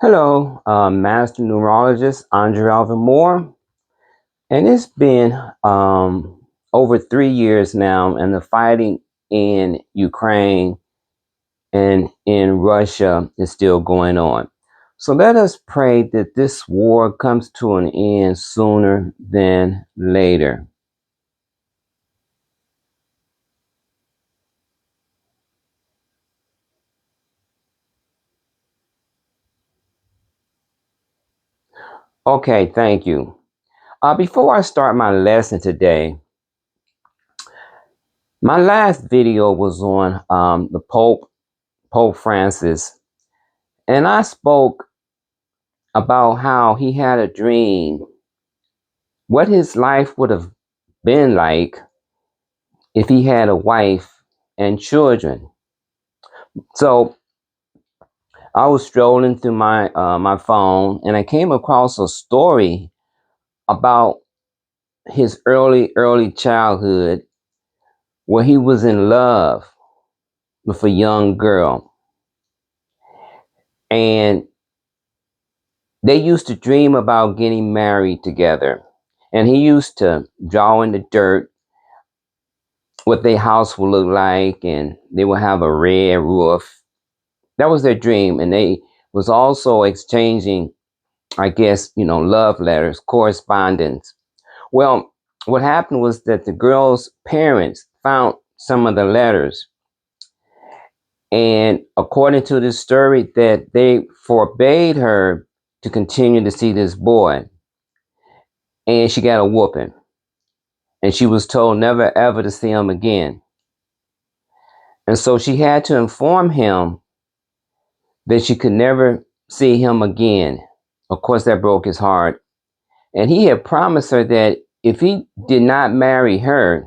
Hello, Master Numerologist Andre Alvin Moore, and it's been over 3 years now, and the fighting in Ukraine and in Russia is still going on. So let us pray that this war comes to an end sooner than later. Okay, thank you. Before I start my lesson today, my last video was on the Pope Francis, and I spoke about how he had a dream, what his life would have been like if he had a wife and children. So I was strolling through my phone, and I came across a story about his early childhood where he was in love with a young girl, and they used to dream about getting married together. And he used to draw in the dirt what their house would look like, and they would have a red roof. That was their dream, and they was also exchanging, I guess, love letters, correspondence. Well, what happened was that the girl's parents found some of the letters, and according to this story, that they forbade her to continue to see this boy, and she got a whooping, and she was told never ever to see him again. And so she had to inform him that she could never see him again. Of course, that broke his heart. And he had promised her that if he did not marry her,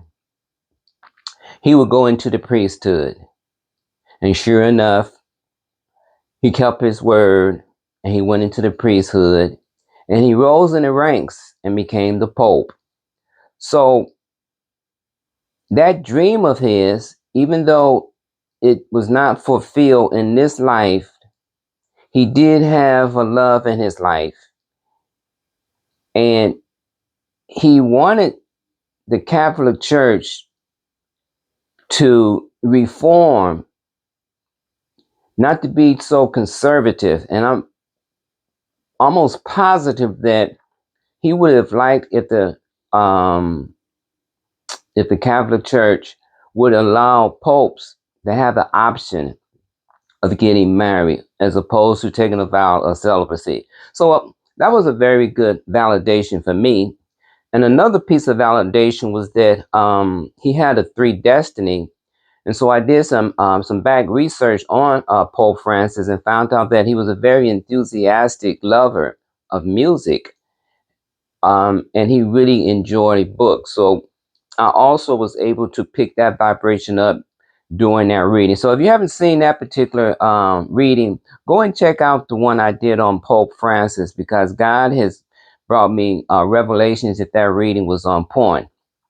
he would go into the priesthood. And sure enough, he kept his word, and he went into the priesthood, and he rose in the ranks and became the Pope. So that dream of his, even though it was not fulfilled in this life, he did have a love in his life. And he wanted the Catholic Church to reform, not to be so conservative. And I'm almost positive that he would have liked if the Catholic Church would allow popes to have the option of getting married as opposed to taking a vow of celibacy. So that was a very good validation for me. And another piece of validation was that he had a three destiny. And so I did some back research on Pope Francis and found out that he was a very enthusiastic lover of music, and he really enjoyed books. So I also was able to pick that vibration up during that reading. So if you haven't seen that particular reading, go and check out the one I did on Pope Francis, because God has brought me revelations that that reading was on point.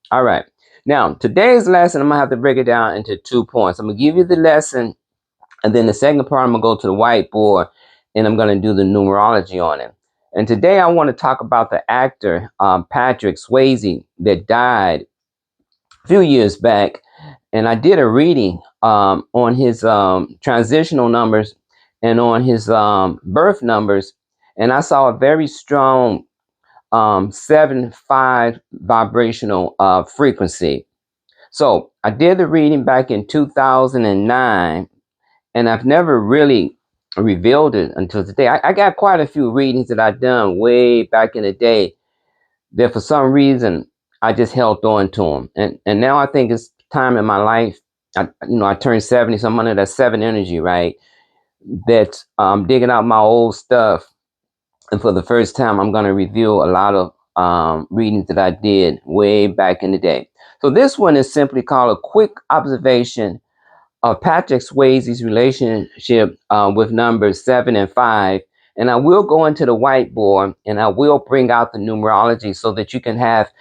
All right. Now, today's lesson, I'm going to have to break it down into 2 points. I'm going to give you the lesson, and then the second part, I'm going to go to the whiteboard, and I'm going to do the numerology on it. And today, I want to talk about the actor Patrick Swayze that died a few years back. And I did a reading on his transitional numbers and on his birth numbers. And I saw a very strong 7-5 vibrational frequency. So I did the reading back in 2009, and I've never really revealed it until today. I got quite a few readings that I've done way back in the day that for some reason I just held on to them. And now I think it's time in my life. I turned 70, so I'm under that 7 energy, right? That's digging out my old stuff. And for the first time, I'm going to reveal a lot of readings that I did way back in the day. So this one is simply called A Quick Observation of Patrick Swayze's relationship with numbers 7 and 5. And I will go into the whiteboard, and I will bring out the numerology so that you can have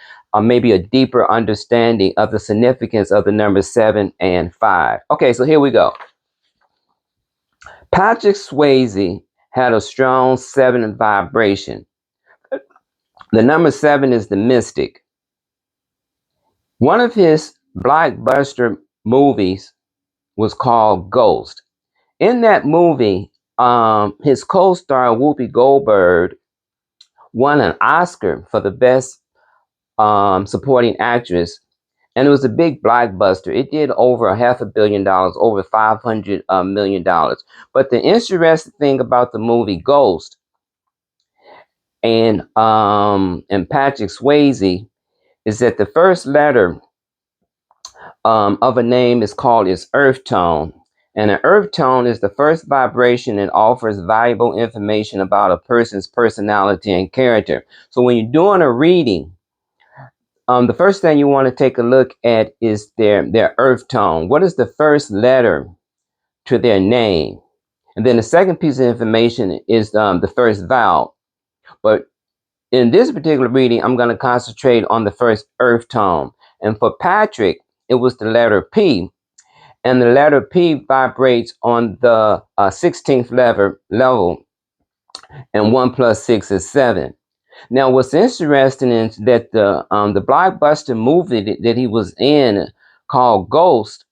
maybe a deeper understanding of the significance of the numbers 7 and 5. Okay, so here we go. Patrick Swayze had a strong 7 vibration. The number 7 is the mystic. One of his blockbuster movies was called Ghost. In that movie, his co-star Whoopi Goldberg won an Oscar for the best supporting actress, and it was a big blockbuster. It did over $500 million, over $500 million. But the interesting thing about the movie Ghost and Patrick Swayze is that the first letter of a name is called its earth tone. And an earth tone is the first vibration and offers valuable information about a person's personality and character. So when you're doing a reading, the first thing you want to take a look at is their earth tone. What is the first letter to their name? And then the second piece of information is the first vowel. But in this particular reading, I'm going to concentrate on the first earth tone. And for Patrick, it was the letter P. And the letter P vibrates on the 16th level, and 1 plus 6 is 7. Now, what's interesting is that the blockbuster movie that he was in called Ghost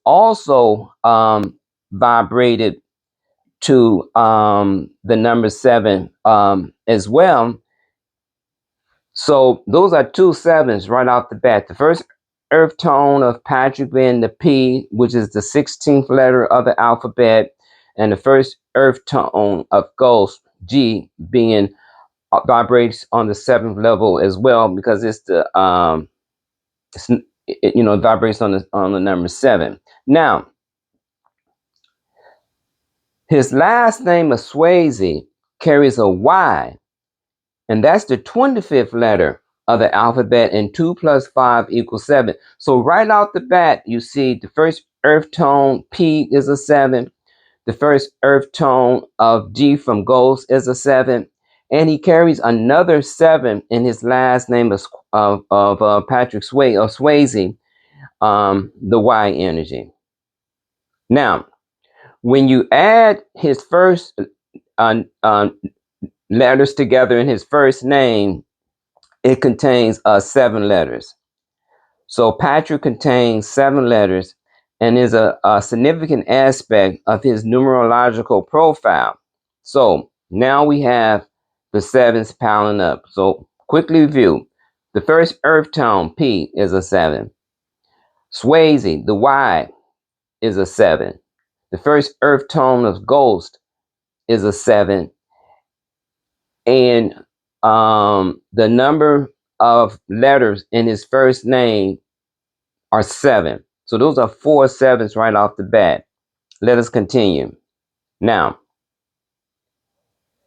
also vibrated to the number 7 as well. So those are two sevens right off the bat. The first earth tone of Patrick being the P, which is the 16th letter of the alphabet, and the first earth tone of Ghost, G, being vibrates on the 7th level as well, because it's the it vibrates on the number 7. Now, his last name of Swayze carries a Y, and that's the 25th letter of the alphabet, and 2 plus 5 equals 7. So right out the bat, you see the first earth tone P is a 7. The first earth tone of G from Ghost is a 7. And he carries another 7 in his last name of Patrick Swayze, the Y energy. Now, when you add his first letters together in his first name, it contains 7 letters. So Patrick contains 7 letters and is a significant aspect of his numerological profile. So now we have the 7s piling up. So quickly review. The first earth tone, P, is a 7. Swayze, the Y, is a 7. The first earth tone of Ghost is a 7. And the number of letters in his first name are 7. So those are 4 sevens right off the bat. Let us continue. Now,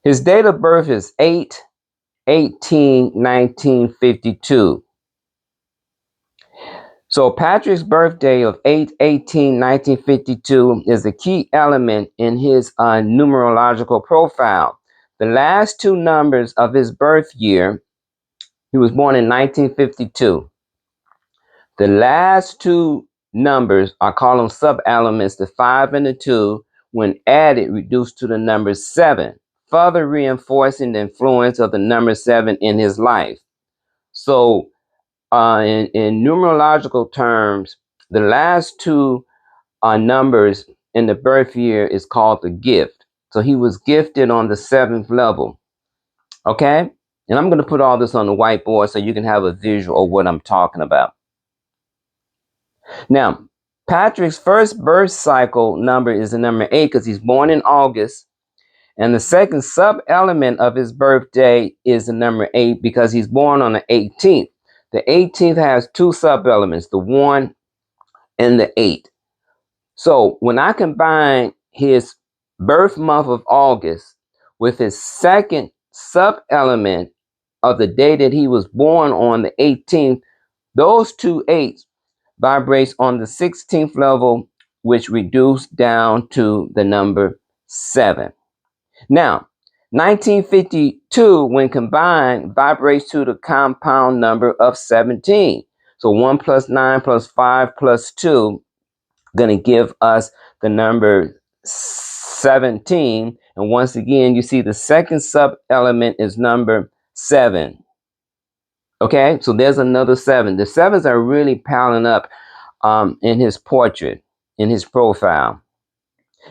his date of birth is 8/18/1952. So Patrick's birthday of 8/18/1952 is a key element in his numerological profile. The last 2 numbers of his birth year, he was born in 1952. The last 2 numbers are called them sub-elements, the 5 and the 2, when added, reduced to the number 7, further reinforcing the influence of the number 7 in his life. So in numerological terms, the last 2 numbers in the birth year is called the gift. So he was gifted on the 7th level. Okay? And I'm going to put all this on the whiteboard so you can have a visual of what I'm talking about. Now, Patrick's first birth cycle number is the number 8 because he's born in August. And the second sub-element of his birthday is the number 8 because he's born on the 18th. The 18th has 2 sub-elements, the 1 and the 8. So when I combine his birth month of August with his second sub-element of the day that he was born on the 18th, those 2 8s vibrates on the 16th level, which reduced down to the number 7. Now, 1952, when combined, vibrates to the compound number of 17. So 1 plus 9 plus 5 plus 2 going to give us the number 17. And once again, you see the second sub element is number 7. Okay, so there's another 7. The sevens are really piling up in his portrait, in his profile.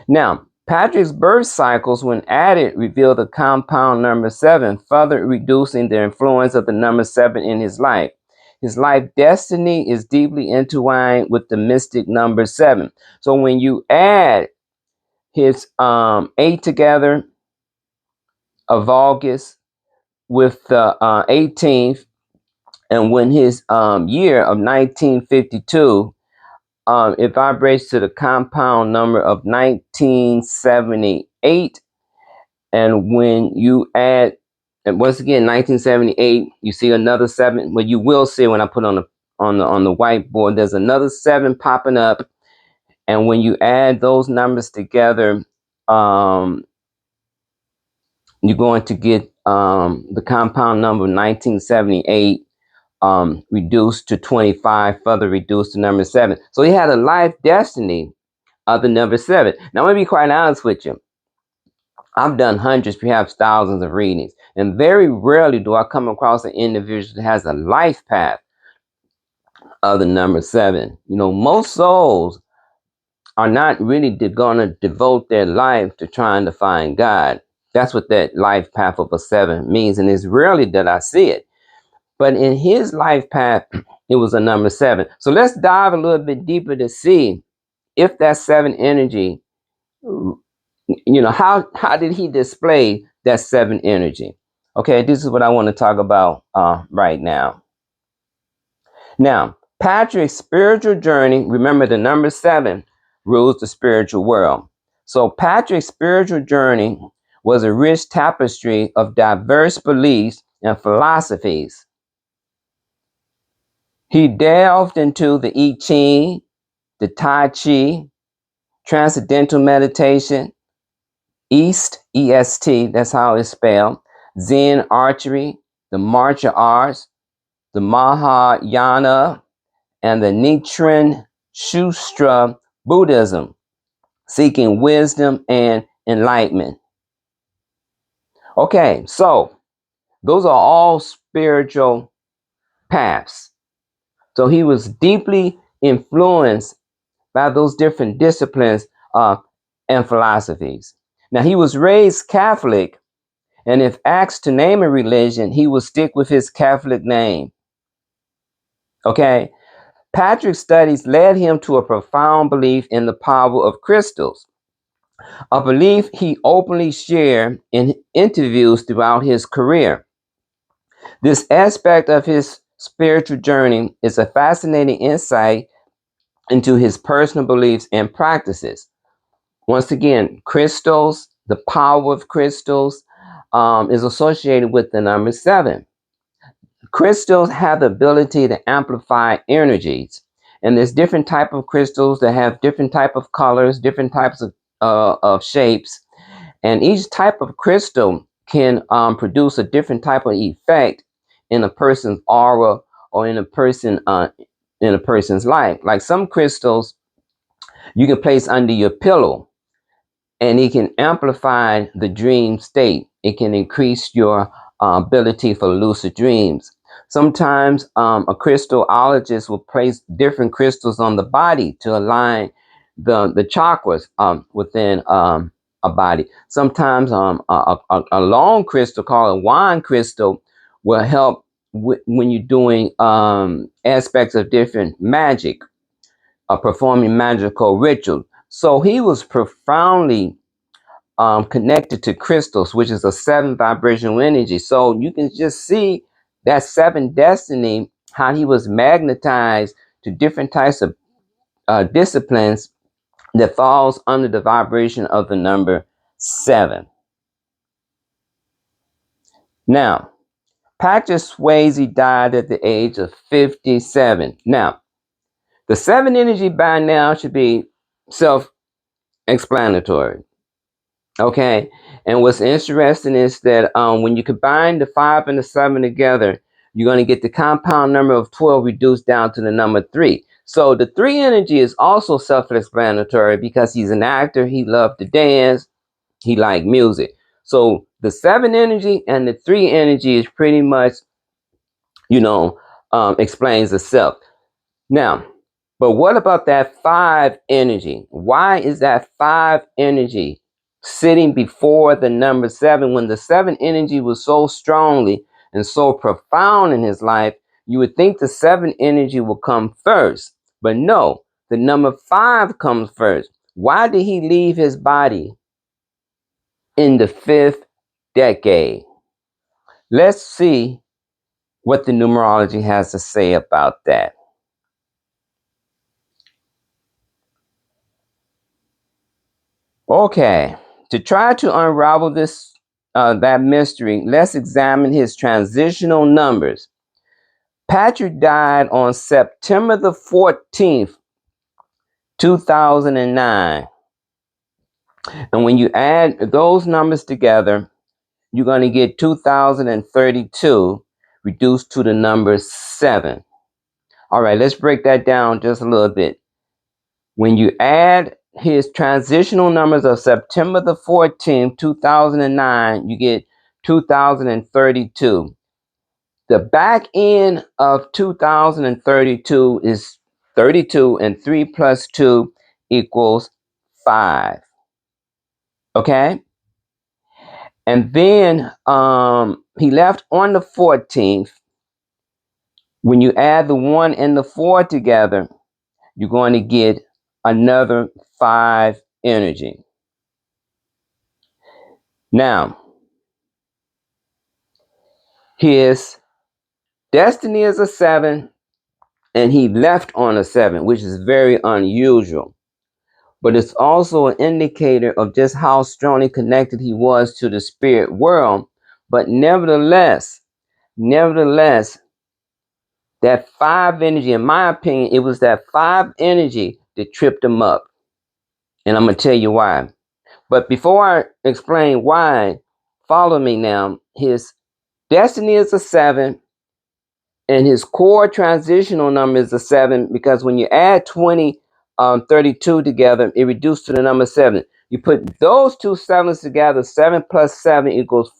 Now, Patrick's birth cycles, when added, reveal the compound number 7, further reducing the influence of the number 7 in his life. His life destiny is deeply intertwined with the mystic number 7. So when you add his 8 together of August with the 18th, and when his year of 1952, it vibrates to the compound number of 1978. And when you add, and once again, 1978, you see another 7. Well, you will see when I put on the whiteboard, there's another 7 popping up. And when you add those numbers together, you're going to get the compound number 1978 reduced to 25, further reduced to number 7. So he had a life destiny of the number 7. Now, I'm going to be quite honest with you. I've done hundreds, perhaps thousands of readings, and very rarely do I come across an individual that has a life path of the number 7. You know, most souls are not really going to devote their life to trying to find God. That's what that life path of a 7 means, and it's rarely that I see it. But in his life path, it was a number 7. So let's dive a little bit deeper to see if that 7 energy, you know, how did he display that 7 energy? Okay, this is what I want to talk about right now. Now, Patrick's spiritual journey, remember the number 7 rules the spiritual world. So Patrick's spiritual journey was a rich tapestry of diverse beliefs and philosophies. He delved into the I Ching, the Tai Chi, Transcendental Meditation, East, EST, that's how it's spelled, Zen archery, the martial arts, the Mahayana, and the Nichiren Shustra Buddhism, seeking wisdom and enlightenment. Okay, so those are all spiritual paths. So he was deeply influenced by those different disciplines and philosophies. Now, he was raised Catholic, and if asked to name a religion, he would stick with his Catholic name. Okay? Patrick's studies led him to a profound belief in the power of crystals, a belief he openly shared in interviews throughout his career. This aspect of his spiritual journey is a fascinating insight into his personal beliefs and practices. Once again, crystals, the power of crystals is associated with the number 7. Crystals have the ability to amplify energies, and there's different type of crystals that have different type of colors, different types of shapes, and each type of crystal can produce a different type of effect in a person's aura or in a person's life. Like some crystals you can place under your pillow, and it can amplify the dream state. It can increase your ability for lucid dreams. Sometimes a crystallologist will place different crystals on the body to align the chakras within a body. Sometimes a long crystal called a wand crystal will help when you're doing aspects of different magic, performing magical rituals. So he was profoundly connected to crystals, which is a 7 vibrational energy. So you can just see that 7 destiny, how he was magnetized to different types of disciplines that falls under the vibration of the number 7. Now, Patrick Swayze died at the age of 57. Now, the 7 energy by now should be self-explanatory. Okay, and what's interesting is that when you combine the 5 and the 7 together, you're going to get the compound number of 12 reduced down to the number 3. So the 3 energy is also self-explanatory because he's an actor. He loved to dance. He liked music. So the 7 energy and the 3 energy is pretty much, you know, explains itself. Now, but what about that 5 energy? Why is that 5 energy sitting before the number 7 when the 7 energy was so strongly and so profound in his life? You would think the 7 energy will come first, but no, the number 5 comes first. Why did he leave his body in the 5th decade? Let's see what the numerology has to say about that. Okay, to try to unravel that mystery, let's examine his transitional numbers. Patrick died on September the 14th, 2009. And when you add those numbers together, you're going to get 2032 reduced to the number 7. All right, let's break that down just a little bit. When you add his transitional numbers of September the 14th, 2009, you get 2032. The back end of 2032 is 32, and 3 plus 2 equals 5. Okay? And then he left on the 14th. When you add the 1 and the 4 together, you're going to get another 5 energy. Now, his destiny is a 7, and he left on a 7, which is very unusual. But it's also an indicator of just how strongly connected he was to the spirit world. But nevertheless, that 5 energy, in my opinion, it was that 5 energy that tripped him up. And I'm going to tell you why. But before I explain why, follow me now. His destiny is a 7, and his core transitional number is a 7, because when you add 32 together, it reduces to the number 7. You put those two sevens together, 7 plus 7 equals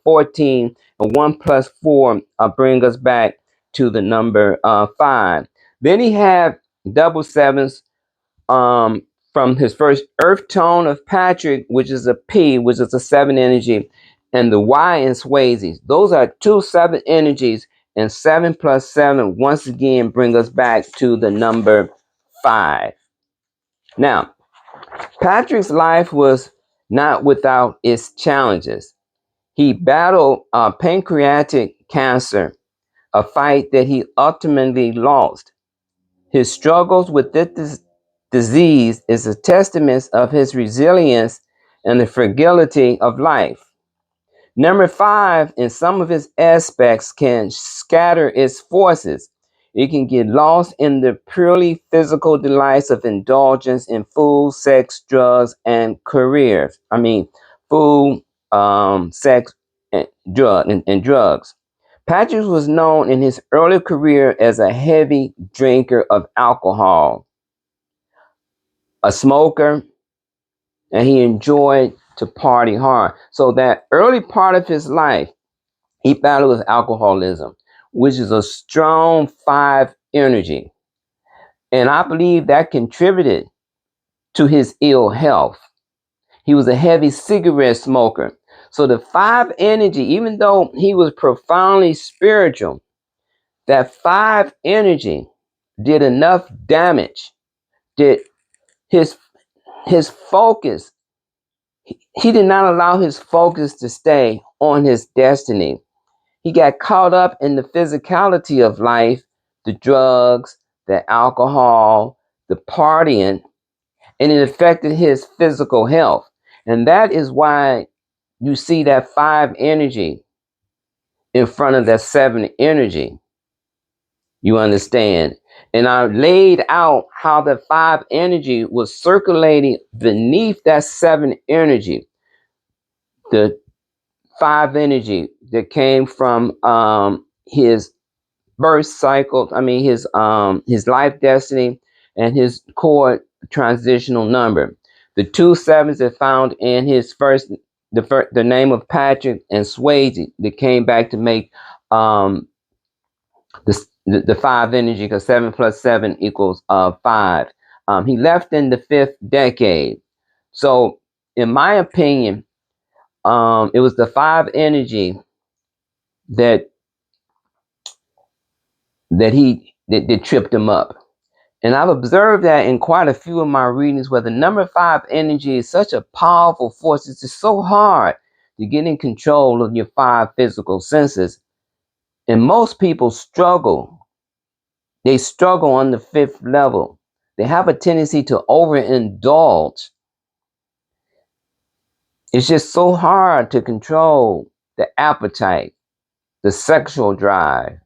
14, and 1 plus 4 bring us back to the number 5. Then he had double sevens, from his first earth tone of Patrick, which is a P, which is a 7 energy, and the Y in Swayze. Those are 2 7 energies, and 7 plus 7 once again bring us back to the number 5. Now, Patrick's life was not without its challenges. He battled pancreatic cancer, a fight that he ultimately lost. His struggles with this disease is a testament of his resilience and the fragility of life. Number 5, in some of its aspects, can scatter its forces. It can get lost in the purely physical delights of indulgence in food, sex, drugs, and careers. I mean, food, sex, and drugs. Patrick was known in his early career as a heavy drinker of alcohol, a smoker, and he enjoyed to party hard. So that early part of his life, he battled with alcoholism, which is a strong 5 energy. And I believe that contributed to his ill health. He was a heavy cigarette smoker. So the 5 energy, even though he was profoundly spiritual, that 5 energy did enough damage that his focus, he did not allow his focus to stay on his destiny. He got caught up in the physicality of life, the drugs, the alcohol, the partying, and it affected his physical health. And that is why you see that 5 energy in front of that 7 energy. You understand? And I laid out how the 5 energy was circulating beneath that 7 energy. The 5 energy that came from his birth cycle, his life destiny, and his core transitional number. The two sevens that found in his the name of Patrick and Swayze that came back to make the five energy, because 7 plus 7 equals 5. He left in the fifth decade. So, in my opinion, it was the five energy that that tripped him up. And I've observed that in quite a few of my readings where the number five energy is such a powerful force. It's just so hard to get in control of your five physical senses. And most people struggle. They struggle on the fifth level. They have a tendency to overindulge. It's just so hard to control the appetite, the sexual drive,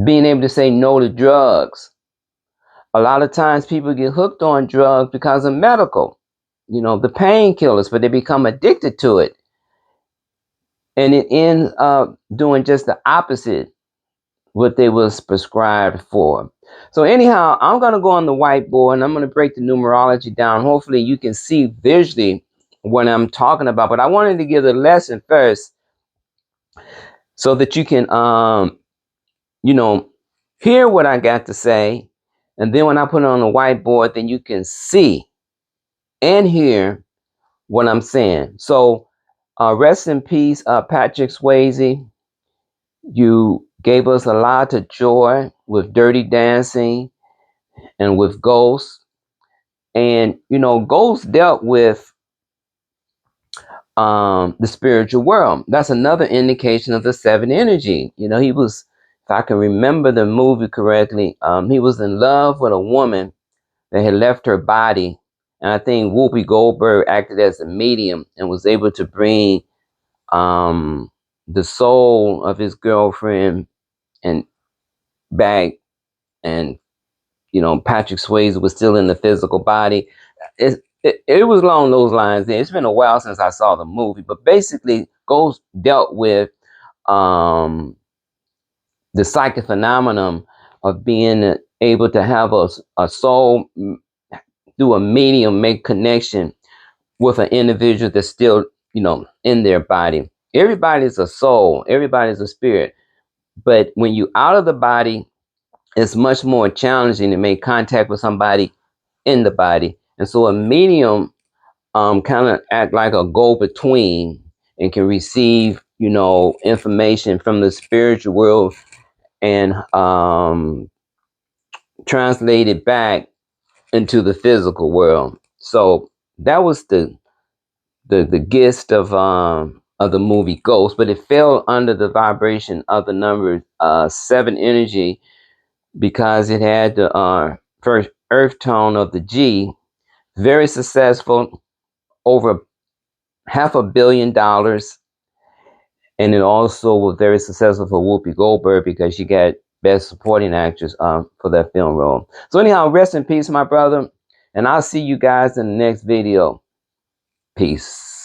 being able to say no to drugs. A lot of times people get hooked on drugs because of medical, the painkillers, but they become addicted to it. And it ends up doing just the opposite what they was prescribed for. So anyhow, I'm going to go on the whiteboard and I'm going to break the numerology down. Hopefully you can see visually what I'm talking about. But I wanted to give the lesson first so that you can, hear what I got to say. And then when I put it on the whiteboard, then you can see and hear what I'm saying. So rest in peace, Patrick Swayze. You gave us a lot of joy with Dirty Dancing and with Ghost. And, Ghost dealt with the spiritual world. That's another indication of the seven energy. He was, if I can remember the movie correctly, he was in love with a woman that had left her body. And I think Whoopi Goldberg acted as a medium and was able to bring the soul of his girlfriend and back. And Patrick Swayze was still in the physical body. It was along those lines. It's been a while since I saw the movie, but basically, Ghost dealt with the psychic phenomenon of being able to have a soul through a medium make connection with an individual that's still in their body. Everybody's a soul. Everybody's a spirit. But when you out of the body, it's much more challenging to make contact with somebody in the body. And so a medium kind of act like a go-between and can receive, information from the spiritual world and translate it back into the physical world. So that was the gist of the movie Ghost, but it fell under the vibration of the number 7 energy because it had the first earth tone of the G. Very successful, over $500 million, and it also was very successful for Whoopi Goldberg because she got Best Supporting Actress for that film role. So anyhow, rest in peace, my brother, and I'll see you guys in the next video. Peace.